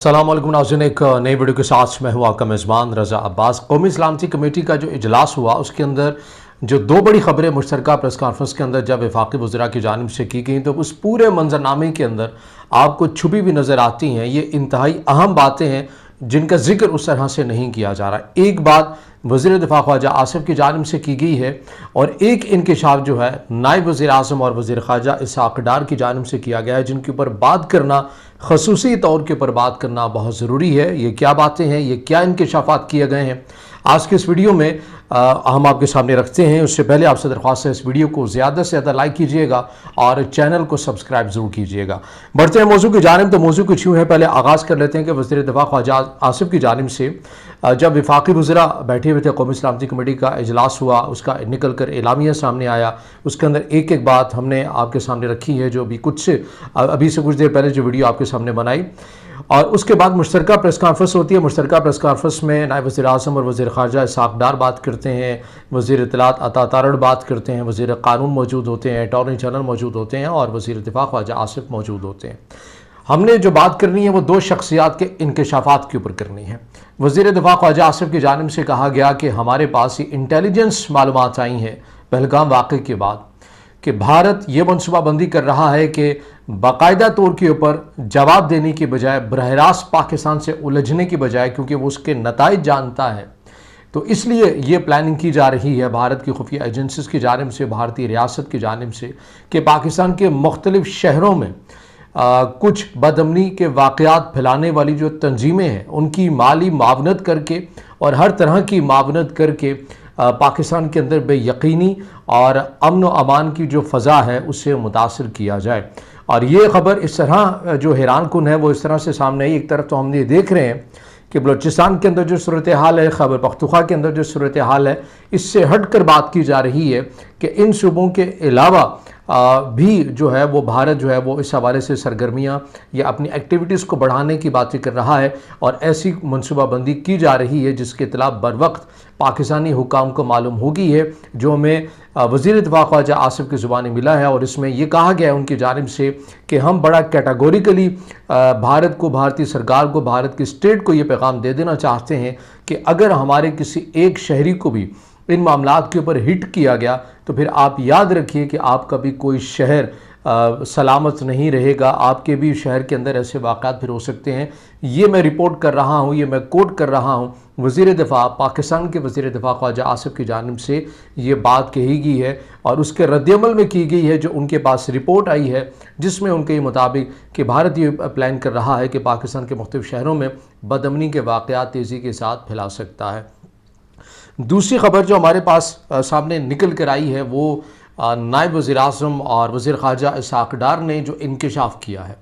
सलामुअलैकुम नाज़रीन, एक नई वीडियो के साथ मैं हूँ आपका मेज़बान रज़ा अब्बास। कौमी सलामती कमेटी का जो इजलास हुआ उसके अंदर जो दो बड़ी खबरें मुश्तरका प्रेस कॉन्फ्रेंस के अंदर जब वफाकी वज़रा की जानिब से की गई तो उस पूरे मंजरनामे के अंदर आपको छुपी हुई नज़र आती हैं ये इंतहाई अहम बातें हैं जिनका जिक्र उस तरह से नहीं किया जा रहा। एक बात वज़ीर दिफ़ा ख्वाजा आसिफ की जानिब से की गई है और एक इंकशाफ जो है नायब वज़ीर आज़म और वज़ीर ख़ारजा इसहाक़ डार की जानिब से किया गया है, जिनके ऊपर बात करना, ख़ुसूसी तौर के ऊपर बात करना बहुत ज़रूरी है। ये क्या बातें हैं, ये क्या इंकशाफात किए गए हैं, आज के इस वीडियो में हम आपके सामने रखते हैं। उससे पहले आपसे दरख्वास्त है इस वीडियो को ज़्यादा से ज़्यादा लाइक कीजिएगा और चैनल को सब्सक्राइब ज़रूर कीजिएगा। बढ़ते हैं मौजू की जानिब। तो मौजू कुछ यूँ है, पहले आगाज़ कर लेते हैं कि वज़ीर दिफ़ा ख्वाजा आसिफ की जानिब से जब वफाकी वज़रा बैठे हुए थे, कौमी सलामती कमेटी का इजलास हुआ, उसका निकल कर एलामिया सामने आया, उसके अंदर एक एक बात हमने आपके सामने रखी है जो अभी से कुछ देर पहले जो वीडियो आपके सामने बनाई। और उसके बाद मुश्तरका प्रेस कॉन्फ्रेंस होती है। मुश्तरका प्रेस कॉन्फ्रेंस में नायब वज़ीर आज़म और वज़ीर ख़ारजा इसहाक़ डार बात करते हैं, वज़ीर इत्तलात अता तारड़ बात करते हैं, वज़ीर क़ानून मौजूद होते हैं, अटॉर्नी जनरल मौजूद होते हैं और वज़ीर दिफ़ा ख्वाजा आसिफ मौजूद होते हैं। हमने जो बात करनी है वो दो शख्सियात के इंकशाफात के ऊपर करनी है। वज़ीर दिफ़ा ख्वाजा आसिफ की जानिब से कहा गया कि हमारे पास ये इंटेलिजेंस मालूमात आई हैं पहलगाम वाक़े के बाद कि भारत ये मनसूबाबंदी कर रहा है कि बाकायदा तौर के ऊपर जवाब देने की बजाय, बरह रास्त पाकिस्तान से उलझने की बजाय, क्योंकि वो उसके नताइज जानता है, तो इसलिए ये प्लानिंग की जा रही है भारत की खुफिया एजेंसीज़ की जानिब से, भारतीय रियासत की जानिब से, कि पाकिस्तान के मुख्तलिफ शहरों में कुछ बदअमनी के वाक़यात फैलाने वाली जो तंजीमें हैं उनकी माली मावनत करके और हर तरह की मावनत करके पाकिस्तान के अंदर बेयकीनी और अमन व अमान की जो फ़ज़ा है उससे मुतासर किया जाए। और ये ख़बर इस तरह जो हैरान कुन है वो इस तरह से सामने आई। एक तरफ तो हम ये देख रहे हैं कि बलूचिस्तान के अंदर जो सूरत हाल है, खैबर पख्तूनख्वा के अंदर जो सूरत हाल है, इससे हट कर बात की जा रही है कि इन सूबों के अलावा भी जो है वो भारत जो है वो इस हवाले से सरगर्मियाँ या अपनी एक्टिविटीज़ को बढ़ाने की बातें कर रहा है और ऐसी मनसूबाबंदी की जा रही है जिसके इत्तला बर वक्त पाकिस्तानी हुकाम को मालूम होगी है, जो हमें वज़ीर दिफ़ा ख्वाजा आसिफ की ज़ुबानी मिला है। और इसमें यह कहा गया है उनकी जानिब से कि हम बड़ा कैटेगोरिकली भारत को, भारतीय सरकार को, भारत की स्टेट को ये पैगाम दे देना चाहते हैं कि अगर हमारे किसी एक शहरी को भी इन मामलात के ऊपर हिट किया गया तो फिर आप याद रखिए कि आपका भी कोई शहर सलामत नहीं रहेगा, आपके भी शहर के अंदर ऐसे वाक़यात फिर हो सकते हैं। ये मैं रिपोर्ट कर रहा हूँ, ये मैं कोट कर रहा हूँ, वज़ीर दिफ़ा, पाकिस्तान के वज़ीर दिफ़ा ख्वाजा आसिफ की जानिब से ये बात कही गई है और उसके रद्दअमल में की गई है जो उनके पास रिपोर्ट आई है, जिसमें उनके मुताबिक कि भारत ये प्लान कर रहा है कि पाकिस्तान के मुख्तलिफ शहरों में बदअमनी के वाक़यात तेज़ी के साथ फैला सकता है। दूसरी खबर जो हमारे पास सामने निकल कर आई है वो नायब वज़ीर आज़म और वज़ीर ख़ारजा इसहाक़ डार ने जो इंकशाफ किया है,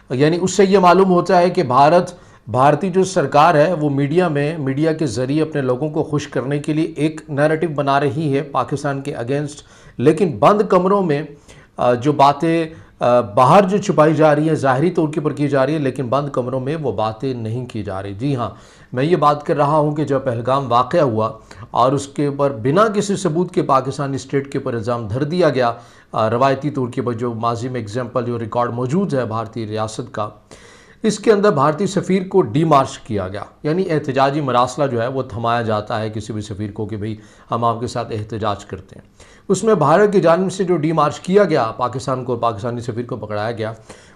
यानी उससे ये मालूम होता है कि भारतीय जो सरकार है वो मीडिया के ज़रिए अपने लोगों को खुश करने के लिए एक नैरेटिव बना रही है पाकिस्तान के अगेंस्ट, लेकिन बंद कमरों में जो बातें बाहर जो छुपाई जा रही है ज़ाहरी तौर के ऊपर की जा रही है, लेकिन बंद कमरों में वो बातें नहीं की जा रही। जी हाँ, मैं ये बात कर रहा हूँ कि जब पहलगाम वाक़या हुआ और उसके ऊपर बिना किसी सबूत के पाकिस्तानी स्टेट के ऊपर इल्ज़ाम धर दिया गया, रवायती तौर के ऊपर जो माजी में एग्जाम्पल जो रिकॉर्ड मौजूद है भारतीय रियासत का, इसके अंदर भारतीय सफ़ीर को डीमार्च किया गया, यानी एहतजाजी मरासला जो है वो थमाया जाता है किसी भी सफ़ीर को कि भाई हम आपके साथ एहतजाज करते हैं। उसमें भारत की जानिब से जो डीमार्च किया गया, पाकिस्तान को, पाकिस्तानी सफ़ीर को पकड़ाया गया,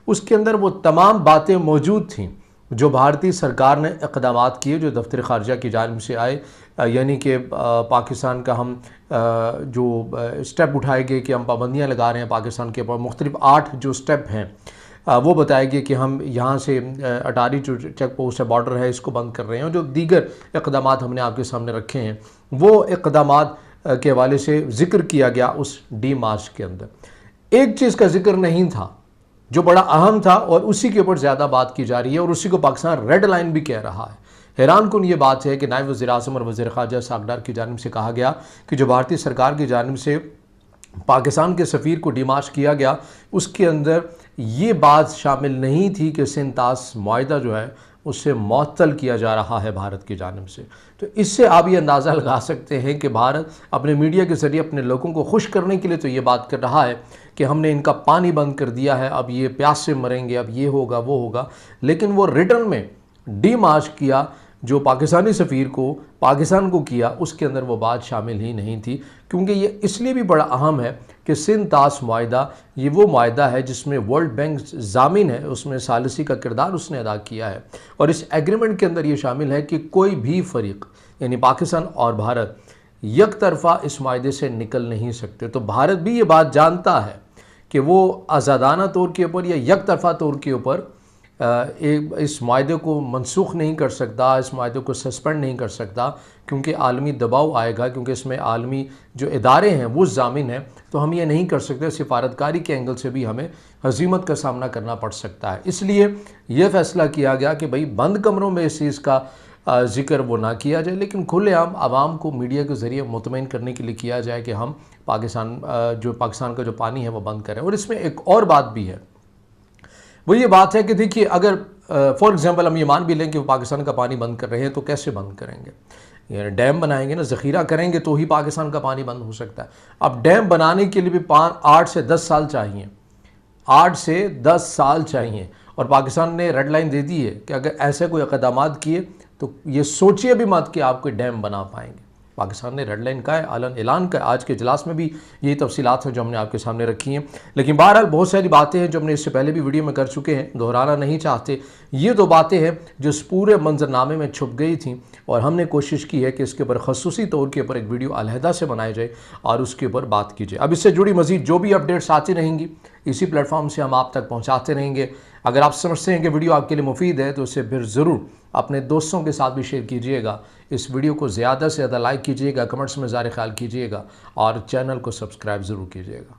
उसके अंदर वो तमाम बातें मौजूद थीं जो भारतीय सरकार ने इक़दामात किए, जो दफ्तर ख़ारजा की जानिब से आए, यानी कि पाकिस्तान का हम जो स्टेप उठाए गए कि हम पाबंदियाँ लगा रहे हैं पाकिस्तान के ऊपर, मुख्तलिफ 8 जो स्टेप हैं वो बताए गए कि हम यहाँ से अटारी जो चेक पोस्ट है, बॉर्डर है, इसको बंद कर रहे हैं। और जो दीगर इक़दामात हमने आपके सामने रखे हैं वो इक़दामात के हवाले से ज़िक्र किया गया उस डी मार्च के अंदर। एक चीज़ का जिक्र नहीं था जो बड़ा अहम था और उसी के ऊपर ज़्यादा बात की जा रही है और उसी को पाकिस्तान रेड लाइन भी कह रहा है। हैरान कुन ये बात है कि नायब वज़ीर आज़म और वज़ीर ख़ारजा इसहाक़ डार की जानिब से कहा गया कि जो भारतीय सरकार की जानिब से पाकिस्तान के सफ़ीर को डिमार्च किया गया, उसके अंदर ये बात शामिल नहीं थी कि सिंतास मुआहिदा जो है उससे मुअत्तल किया जा रहा है भारत की जानिब से। तो इससे आप ये अंदाज़ा लगा सकते हैं कि भारत अपने मीडिया के ज़रिए अपने लोगों को खुश करने के लिए तो ये बात कर रहा है कि हमने इनका पानी बंद कर दिया है, अब ये प्यास से मरेंगे, अब ये होगा वो होगा, लेकिन वो रिटर्न में डीमार्च किया, जो पाकिस्तानी सफ़ीर को पाकिस्तान को किया, उसके अंदर वो बात शामिल ही नहीं थी, क्योंकि ये इसलिए भी बड़ा अहम है कि सिंध तास मुआहदा ये वो मुआहदा है जिसमें वर्ल्ड बैंक ज़ामिन है, उसमें सालिसी का किरदार उसने अदा किया है। और इस एग्रीमेंट के अंदर ये शामिल है कि कोई भी फरीक यानी पाकिस्तान और भारत एक तरफ़ा इस मुआहदे से निकल नहीं सकते। तो भारत भी ये बात जानता है कि वो आज़ादाना तौर के ऊपर या एक तरफ़ा तौर के ऊपर इस मुआहदे को मनसूख नहीं कर सकता, इस मुआहदे को सस्पेंड नहीं कर सकता, क्योंकि आलमी दबाव आएगा, क्योंकि इसमें आलमी जो इदारे हैं वो ज़ामिन हैं। तो हम ये नहीं कर सकते, सिफारतकारी के एंगल से भी हमें हजीमत का सामना करना पड़ सकता है। इसलिए यह फ़ैसला किया गया कि भाई बंद कमरों में इस चीज़ का ज़िक्र वो ना किया जाए, लेकिन खुलेआम आवाम को मीडिया के ज़रिए मुतमईन करने के लिए किया जाए कि हम पाकिस्तान का जो पानी है वो बंद करें। और इसमें एक और बात भी है, वो ये बात है कि देखिए, अगर फॉर एग्जांपल हम ये मान भी लें कि वो पाकिस्तान का पानी बंद कर रहे हैं, तो कैसे बंद करेंगे? यानी डैम बनाएंगे ना, ज़ख़ीरा करेंगे तो ही पाकिस्तान का पानी बंद हो सकता है। अब डैम बनाने के लिए भी 8 से 10 साल चाहिए, 8 से 10 साल चाहिए। और पाकिस्तान ने रेड लाइन दे दी है कि अगर ऐसे कोई इक़दामात किए तो ये सोचिए भी मत कि आप कोई डैम बना पाएंगे। पाकिस्तान ने रेड लाइन का है, ऐलान का है। आज के इजलास में भी यही तफसीलात हैं जो हमने आपके सामने रखी हैं। लेकिन बहरहाल बहुत सारी बातें हैं जो हमने इससे पहले भी वीडियो में कर चुके हैं, दोहराना नहीं चाहते। ये दो बातें हैं जो इस पूरे मंजरनामे में छुप गई थी, और हमने कोशिश की है कि इसके ऊपर खसूसी तौर के ऊपर एक वीडियो अलहदा से बनाया जाए और उसके ऊपर बात की जाए। अब इससे जुड़ी मज़ीद जो भी अपडेट्स आती रहेंगी इसी प्लेटफॉर्म से हम आप तक पहुँचाते रहेंगे। अगर आप समझते हैं कि वीडियो आपके लिए मुफीद है तो इसे फिर ज़रूर अपने दोस्तों के साथ भी शेयर कीजिएगा। इस वीडियो को ज़्यादा से ज़्यादा लाइक कीजिएगा, कमेंट्स में ज़ाहिर ख्याल कीजिएगा और चैनल को सब्सक्राइब ज़रूर कीजिएगा।